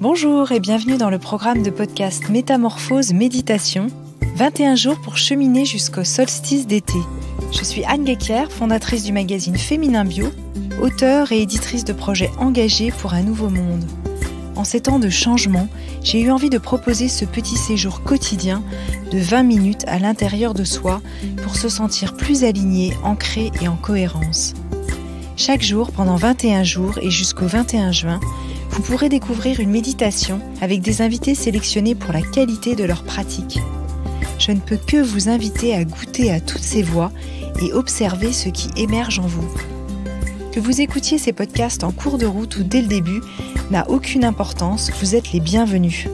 Bonjour et bienvenue dans le programme de podcast Métamorphose Méditation, 21 jours pour cheminer jusqu'au solstice d'été. Je suis Anne Guéquière, fondatrice du magazine Féminin Bio, auteure et éditrice de projets engagés pour un nouveau monde. En ces temps de changement, j'ai eu envie de proposer ce petit séjour quotidien de 20 minutes à l'intérieur de soi pour se sentir plus aligné, ancré et en cohérence. Chaque jour, pendant 21 jours et jusqu'au 21 juin, vous pourrez découvrir une méditation avec des invités sélectionnés pour la qualité de leur pratique. Je ne peux que vous inviter à goûter à toutes ces voix et observer ce qui émerge en vous. Que vous écoutiez ces podcasts en cours de route ou dès le début n'a aucune importance, vous êtes les bienvenus.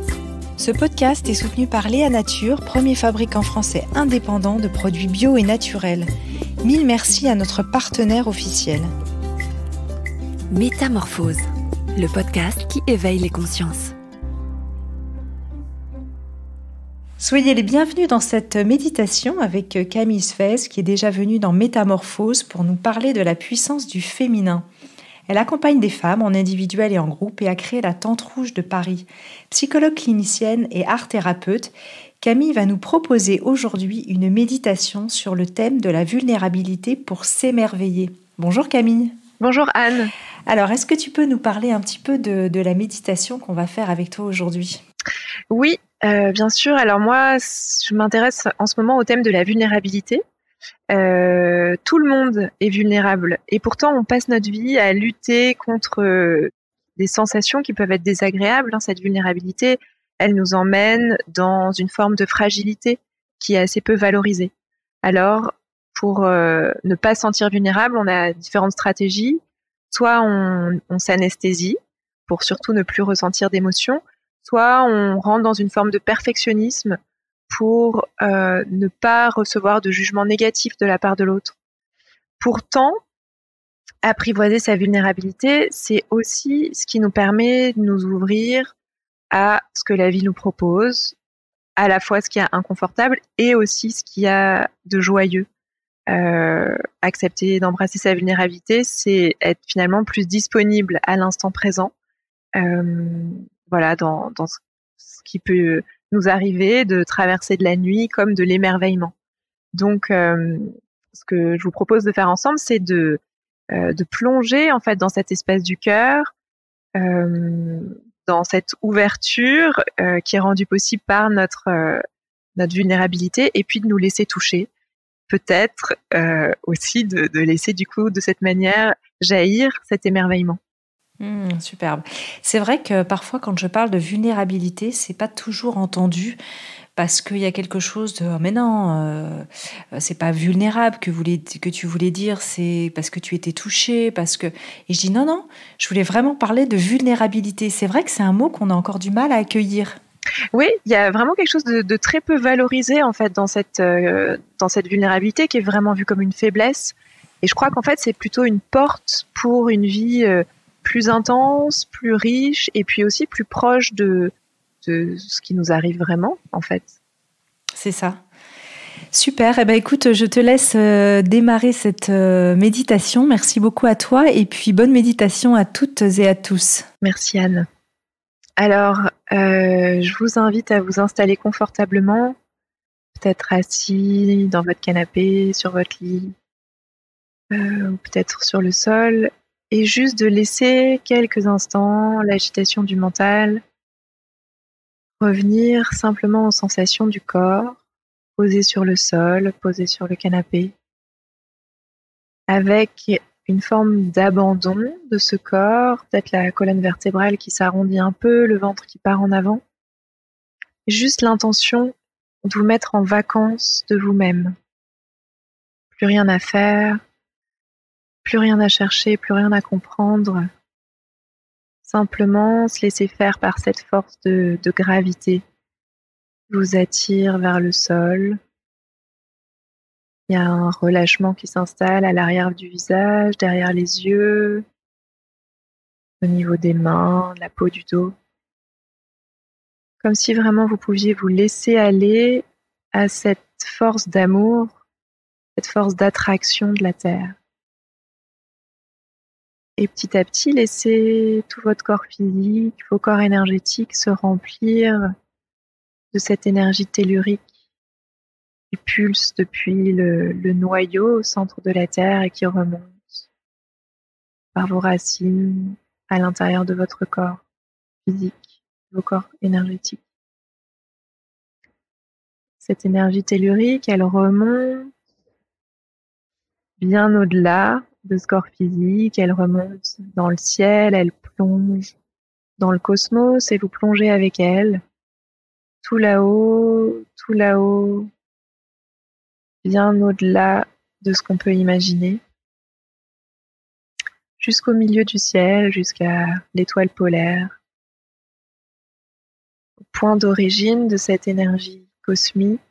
Ce podcast est soutenu par Léa Nature, premier fabricant français indépendant de produits bio et naturels. Mille merci à notre partenaire officiel. Métamorphose, le podcast qui éveille les consciences. Soyez les bienvenus dans cette méditation avec Camille Sfez qui est déjà venue dans Métamorphose pour nous parler de la puissance du féminin. Elle accompagne des femmes en individuel et en groupe et a créé la Tente Rouge de Paris. Psychologue clinicienne et art-thérapeute, Camille va nous proposer aujourd'hui une méditation sur le thème de la vulnérabilité pour s'émerveiller. Bonjour Camille. Bonjour Anne. Alors, est-ce que tu peux nous parler un petit peu de la méditation qu'on va faire avec toi aujourd'hui ? Oui, bien sûr. Alors moi, je m'intéresse en ce moment au thème de la vulnérabilité. Tout le monde est vulnérable et pourtant on passe notre vie à lutter contre des sensations qui peuvent être désagréables. Cette vulnérabilité, elle nous emmène dans une forme de fragilité qui est assez peu valorisée. Alors, pour ne pas se sentir vulnérable, on a différentes stratégies. Soit on s'anesthésie pour surtout ne plus ressentir d'émotions, soit on rentre dans une forme de perfectionnisme pour ne pas recevoir de jugement négatif de la part de l'autre. Pourtant, apprivoiser sa vulnérabilité, c'est aussi ce qui nous permet de nous ouvrir à ce que la vie nous propose, à la fois ce qui est inconfortable et aussi ce qu'il y a de joyeux. Accepter d'embrasser sa vulnérabilité, c'est être finalement plus disponible à l'instant présent, dans ce qui peut nous arriver de traverser de la nuit comme de l'émerveillement. Donc, ce que je vous propose de faire ensemble, c'est de plonger en fait dans cet espace du cœur, dans cette ouverture qui est rendue possible par notre vulnérabilité, et puis de nous laisser toucher. Peut-être aussi de laisser du coup de cette manière jaillir cet émerveillement. Superbe. C'est vrai que parfois quand je parle de vulnérabilité, c'est pas toujours entendu parce qu'il y a quelque chose de mais non, c'est pas vulnérable que tu voulais dire, c'est parce que tu étais touché, et je dis non, je voulais vraiment parler de vulnérabilité. C'est vrai que c'est un mot qu'on a encore du mal à accueillir. Oui, il y a vraiment quelque chose de très peu valorisé en fait dans cette vulnérabilité qui est vraiment vue comme une faiblesse. Et je crois qu'en fait c'est plutôt une porte pour une vie plus intense, plus riche et puis aussi plus proche de ce qui nous arrive vraiment en fait. C'est ça. Super. Eh ben écoute, je te laisse démarrer cette méditation. Merci beaucoup à toi et puis bonne méditation à toutes et à tous. Merci Anne. Alors, je vous invite à vous installer confortablement, peut-être assis dans votre canapé, sur votre lit, ou peut-être sur le sol, et juste de laisser quelques instants l'agitation du mental revenir simplement aux sensations du corps, posé sur le sol, posé sur le canapé, avec une forme d'abandon de ce corps, peut-être la colonne vertébrale qui s'arrondit un peu, le ventre qui part en avant. Juste l'intention de vous mettre en vacances de vous-même. Plus rien à faire, plus rien à chercher, plus rien à comprendre. Simplement se laisser faire par cette force de gravité qui vous attire vers le sol. Il y a un relâchement qui s'installe à l'arrière du visage, derrière les yeux, au niveau des mains, de la peau du dos. Comme si vraiment vous pouviez vous laisser aller à cette force d'amour, cette force d'attraction de la Terre. Et petit à petit, laissez tout votre corps physique, vos corps énergétiques se remplir de cette énergie tellurique qui pulse depuis le noyau au centre de la Terre et qui remonte par vos racines à l'intérieur de votre corps physique, vos corps énergétiques. Cette énergie tellurique, elle remonte bien au-delà de ce corps physique, elle remonte dans le ciel, elle plonge dans le cosmos et vous plongez avec elle tout là-haut, bien au-delà de ce qu'on peut imaginer, jusqu'au milieu du ciel, jusqu'à l'étoile polaire, au point d'origine de cette énergie cosmique.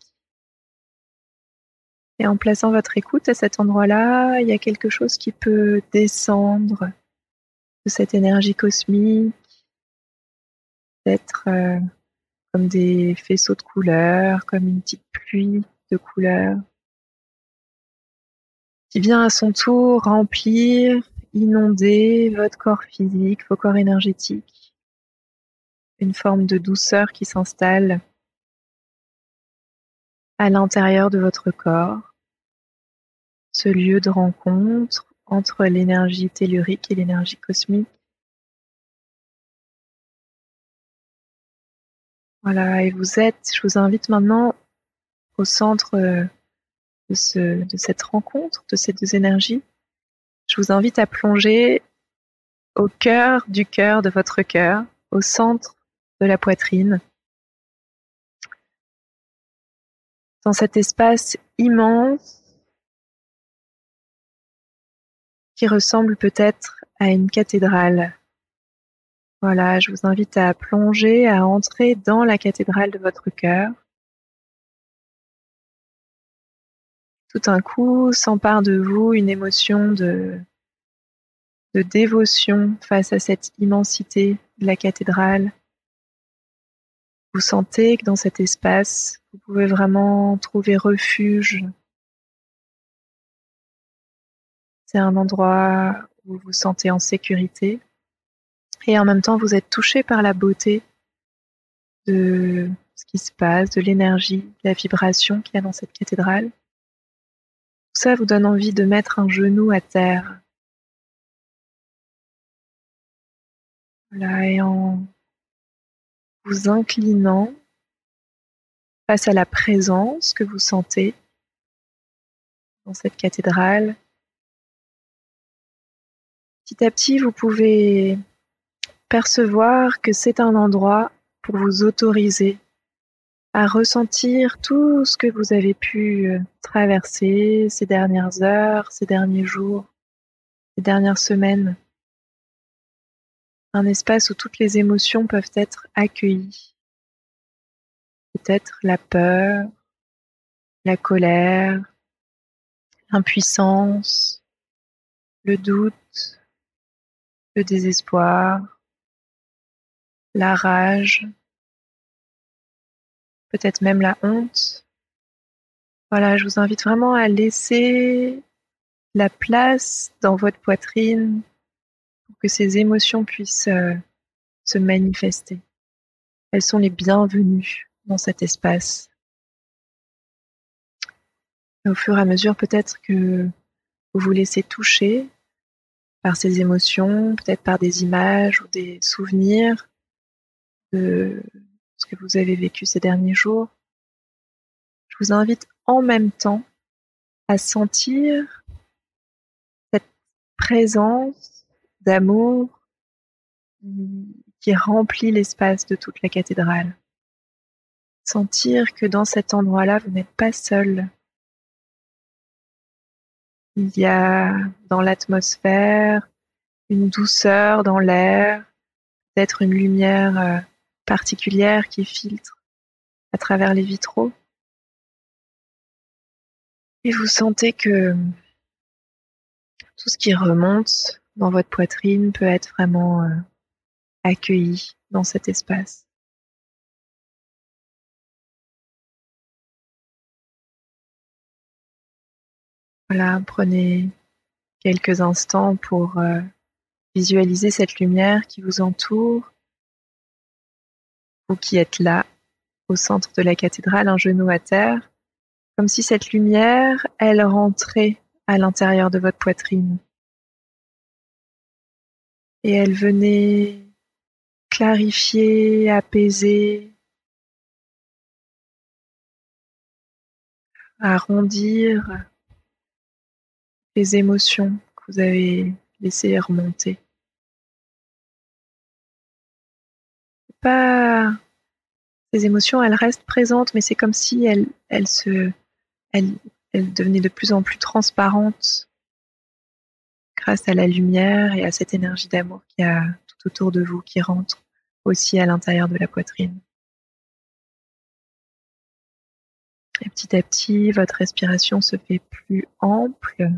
Et en plaçant votre écoute à cet endroit-là, il y a quelque chose qui peut descendre de cette énergie cosmique, peut-être comme des faisceaux de couleurs, comme une petite pluie de couleurs, qui vient à son tour remplir, inonder votre corps physique, vos corps énergétiques. Une forme de douceur qui s'installe à l'intérieur de votre corps, ce lieu de rencontre entre l'énergie tellurique et l'énergie cosmique. Voilà, et je vous invite maintenant au centre de cette rencontre, de ces deux énergies. Je vous invite à plonger au cœur de votre cœur, au centre de la poitrine, dans cet espace immense qui ressemble peut-être à une cathédrale. Voilà, je vous invite à plonger, à entrer dans la cathédrale de votre cœur. Tout d'un coup, s'empare de vous une émotion de dévotion face à cette immensité de la cathédrale. Vous sentez que dans cet espace, vous pouvez vraiment trouver refuge. C'est un endroit où vous vous sentez en sécurité et en même temps vous êtes touché par la beauté de ce qui se passe, de l'énergie, de la vibration qu'il y a dans cette cathédrale. Tout ça vous donne envie de mettre un genou à terre. Voilà, et en vous inclinant face à la présence que vous sentez dans cette cathédrale, petit à petit vous pouvez percevoir que c'est un endroit pour vous autoriser à ressentir tout ce que vous avez pu traverser ces dernières heures, ces derniers jours, ces dernières semaines. Un espace où toutes les émotions peuvent être accueillies. Peut-être la peur, la colère, l'impuissance, le doute, le désespoir, la rage, peut-être même la honte. Voilà, je vous invite vraiment à laisser la place dans votre poitrine pour que ces émotions puissent se manifester. Elles sont les bienvenues dans cet espace. Et au fur et à mesure, peut-être que vous vous laissez toucher par ces émotions, peut-être par des images ou des souvenirs de ce que vous avez vécu ces derniers jours. Je vous invite en même temps à sentir cette présence d'amour qui remplit l'espace de toute la cathédrale. Sentir que dans cet endroit-là, vous n'êtes pas seul. Il y a dans l'atmosphère une douceur dans l'air, peut-être une lumière particulière qui filtre à travers les vitraux. Et vous sentez que tout ce qui remonte dans votre poitrine peut être vraiment accueilli dans cet espace. Voilà, prenez quelques instants pour Visualisez cette lumière qui vous entoure, vous qui êtes là, au centre de la cathédrale, un genou à terre, comme si cette lumière, elle rentrait à l'intérieur de votre poitrine. Et elle venait clarifier, apaiser, arrondir les émotions que vous avez laissées remonter. Pas ces émotions, elles restent présentes, mais c'est comme si elles devenaient de plus en plus transparentes grâce à la lumière et à cette énergie d'amour qu'il y a tout autour de vous qui rentre aussi à l'intérieur de la poitrine. Et petit à petit, votre respiration se fait plus ample.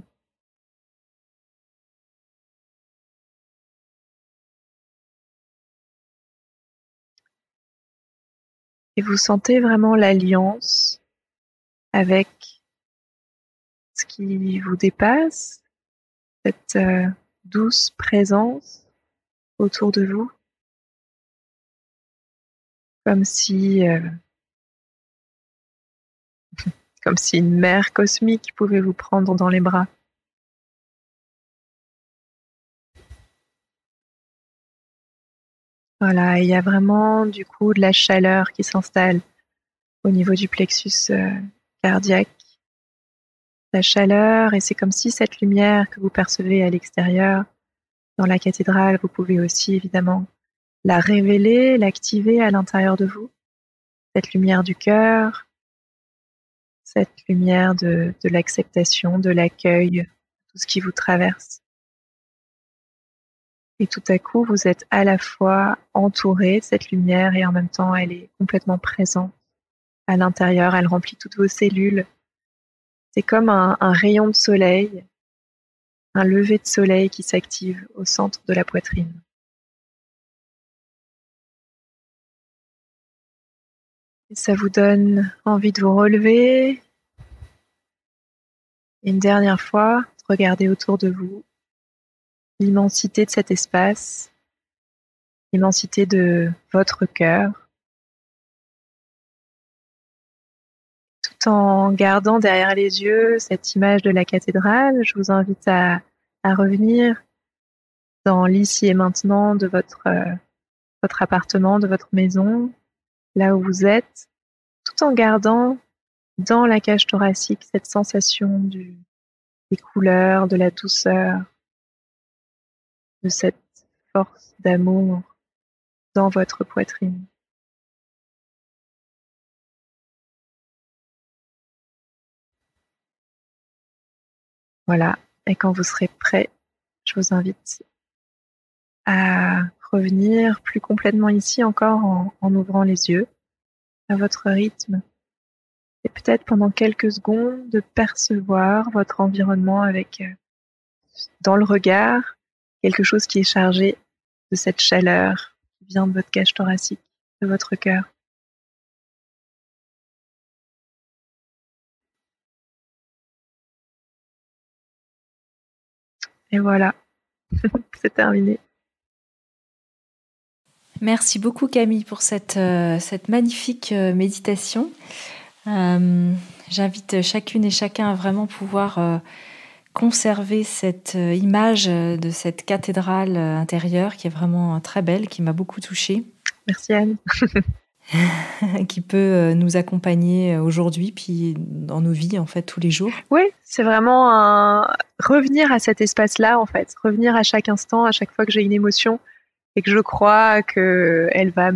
Et vous sentez vraiment l'alliance avec ce qui vous dépasse, cette douce présence autour de vous, comme si une mère cosmique pouvait vous prendre dans les bras. Voilà, il y a vraiment du coup de la chaleur qui s'installe au niveau du plexus cardiaque. La chaleur, et c'est comme si cette lumière que vous percevez à l'extérieur, dans la cathédrale, vous pouvez aussi évidemment la révéler, l'activer à l'intérieur de vous. Cette lumière du cœur, cette lumière de l'acceptation, de l'accueil, tout ce qui vous traverse. Et tout à coup, vous êtes à la fois entouré de cette lumière et en même temps, elle est complètement présente à l'intérieur, elle remplit toutes vos cellules. C'est comme un rayon de soleil, un lever de soleil qui s'active au centre de la poitrine. Et ça vous donne envie de vous relever. Et une dernière fois, de regarder autour de vous l'immensité de cet espace, l'immensité de votre cœur, tout en gardant derrière les yeux cette image de la cathédrale. Je vous invite à revenir dans l'ici et maintenant de votre appartement, de votre maison, là où vous êtes, tout en gardant dans la cage thoracique cette sensation des couleurs, de la douceur, de cette force d'amour dans votre poitrine. Voilà, et quand vous serez prêt, je vous invite à revenir plus complètement ici encore en ouvrant les yeux à votre rythme et peut-être pendant quelques secondes de percevoir votre environnement avec dans le regard quelque chose qui est chargé de cette chaleur qui vient de votre cage thoracique, de votre cœur. Et voilà, c'est terminé. Merci beaucoup Camille pour cette magnifique méditation. J'invite chacune et chacun à vraiment pouvoir conserver cette image de cette cathédrale intérieure qui est vraiment très belle, qui m'a beaucoup touchée. Merci Anne. Qui peut nous accompagner aujourd'hui, puis dans nos vies en fait tous les jours. Oui, c'est vraiment revenir à cet espace-là en fait, revenir à chaque instant, à chaque fois que j'ai une émotion et que je crois que elle va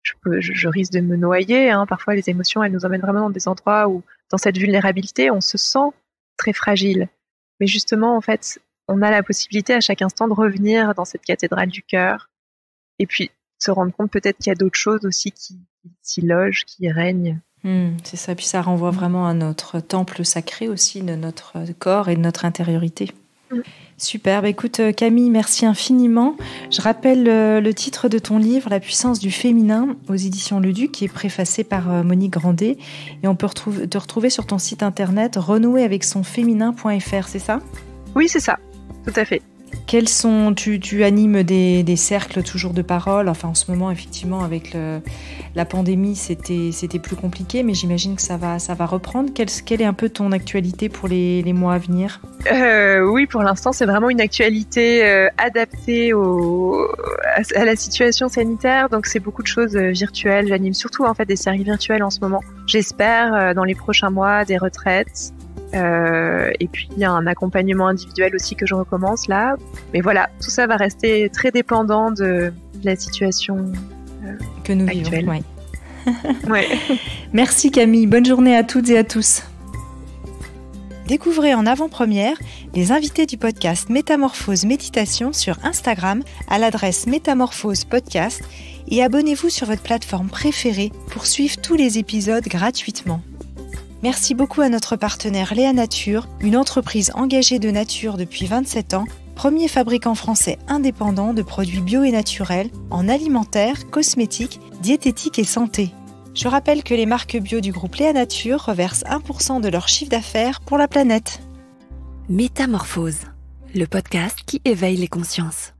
je risque de me noyer. Hein. Parfois, les émotions, elles nous emmènent vraiment dans des endroits où, dans cette vulnérabilité, on se sent très fragile. Mais justement, en fait, on a la possibilité à chaque instant de revenir dans cette cathédrale du cœur et puis se rendre compte peut-être qu'il y a d'autres choses aussi qui s'y logent, qui règnent. C'est ça, puis ça renvoie vraiment à notre temple sacré aussi, de notre corps et de notre intériorité. Super, écoute Camille, merci infiniment. Je rappelle le titre de ton livre, La puissance du féminin, aux éditions Le Duc, qui est préfacé par Monique Grandet. Et on peut te retrouver sur ton site internet renoueravec-son-féminin.fr, c'est ça ? Oui, c'est ça, tout à fait. Tu animes des cercles toujours de parole. Enfin, en ce moment, effectivement, avec la pandémie, c'était plus compliqué, mais j'imagine que ça va reprendre. Quelle est un peu ton actualité pour les mois à venir ? Oui, pour l'instant, c'est vraiment une actualité adaptée à la situation sanitaire. Donc, c'est beaucoup de choses virtuelles. J'anime surtout en fait des séries virtuelles en ce moment. J'espère dans les prochains mois des retraites. Et puis il y a un accompagnement individuel aussi que je recommence là. Mais voilà, tout ça va rester très dépendant de la situation que nous actuelle. Vivons. Ouais. Ouais. Merci Camille, bonne journée à toutes et à tous. Découvrez en avant-première les invités du podcast Métamorphose Méditation sur Instagram à l'adresse Métamorphose Podcast et abonnez-vous sur votre plateforme préférée pour suivre tous les épisodes gratuitement. Merci beaucoup à notre partenaire Léa Nature, une entreprise engagée de nature depuis 27 ans, premier fabricant français indépendant de produits bio et naturels en alimentaire, cosmétiques, diététique et santé. Je rappelle que les marques bio du groupe Léa Nature reversent 1% de leur chiffre d'affaires pour la planète. Métamorphose, le podcast qui éveille les consciences.